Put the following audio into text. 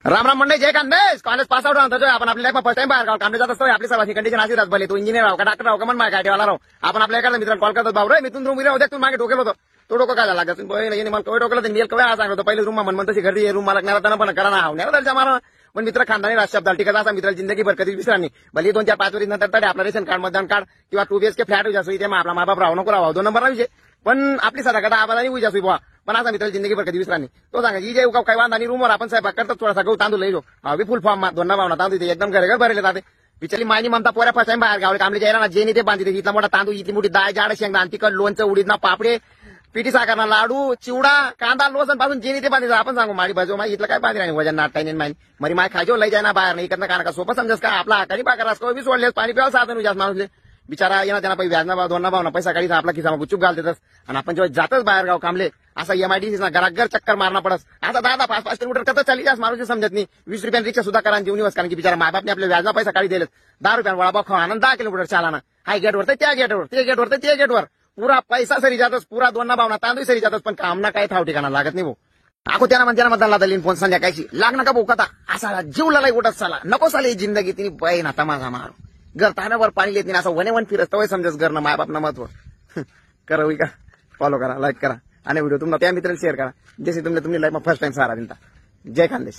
राम राम मंडळी, जय Khandesh. College pass out होतो आपण आपल्या लाईफ फर्स्ट टाइम बाहेर कामले जात असतो. आपली सर्वांची कंडिशन अशी भले तू इंजिनियर राव का डॉक्टर राव का मन माय काय राव. आपण आपल्या एखाद्या मित्रांना कॉल करतो, भाऊ रे मी तुम्ही रूम तू मागे टोकेल होतो. तो डोकं काय झाला मला कवय टोकलं मी कवय सांगत होतो. पहिले रूम मन तशी गर्दी रूम मला लागणार पण करा ना हावण्याला त्याच्या मला पण मित्र खानदानी राजशब्दाल ठीक आहे. असा मित्र जिंदगी भर कधी विसरांनी भले 2-4-5 वर्ष नंतर तरी आपला रेशन कार्ड मतदान कार्ड किंवा 2 BHK फ्लॅट होईल असो इथे आपला मा बाप राव नको राव 2 नंबर विषय पण आपली सदा कदा आबादानी होईल असो बुवा. पण असा मित्र जिंदगी भर कधी विसरांनी तो सांगा ही जे काही वांदा आणि रूमवर आपण स्वयंपाक करतो थोडासा गहू तांदूळ लई जो फुल फॉर्म 2 भावना तांदूळ एकदम घर भरले जाते. बिचारी मायनी ममता पोऱ्या फर्स्ट टाइम बाहेर गावले कामले जायला ना जेनी ते बांधते इथला मोठा तांदूळ इथली मोठी दाळ जाड शेंगदा आणि तिकड लोणचं उडीद ना पापडे पिठी साखरना लाडू चिवडा कांदा लोसन पासून जेनी ते बांधायचं. आपण सांगू माडी भाजो माई इथलं काय बांधे नाही वजन नाट टाईन माई मरी माय खाजो लई जाय ना बाहेर नाही इकडनं काना का सोपं समजस का आपला हाताने पाकर असतो बी सोडले पाणी प्यावं साधन जास्त माणूसले बिचारा येणार त्यांना पैसे व्याजना 2 भावना पैसा काढी आपला खिसा गुचूप घालतेच. आणि आपण जेव्हा जातच बाहेर गाव कामले असा MIDC ना घराघर चक्कर मारणं पडस. आता 10-5 किलोमीटर कसं चाली जास्त माणूस समजत नाही. 20 रुपयांनी रिक्षा सुद्धा करा जेवणीवस कारण की बिचारा मायबापने आपल्या व्याजना पैसा काढी दिलेत. 10 रुपयांना वडापाव खावा आणि 10 किलोमीटर चालाना हाय गेटवर तर त्या गेटवर ते गेटवर तर ते गेटवर पुरा पैसा सरी जातच पुरा 2 भावना तांदूळ सरी जातच पण कामना काय ठाव ठिकाणा लागत नाही भाऊ. आखो त्यांना म्हणते मतदान लादलीन फोन संध्याकाळची लागणार का भाऊ कथा असा जीव ललाई उठत चाला नको चाले जिंदगी तिने पाहिजे ना तमाशा मारो घर तानावर पाणी येत नाही असं वन फिरत तवय समजस घरनं मायबापनं महत्व करा का फॉलो करा लाईक करा आणि व्हिडिओ तुम्हाला त्या मित्राला शेअर करा जसे तुम्ही लाईफ फर्स्ट टाइम सहारा दिलता. जय खानदेश.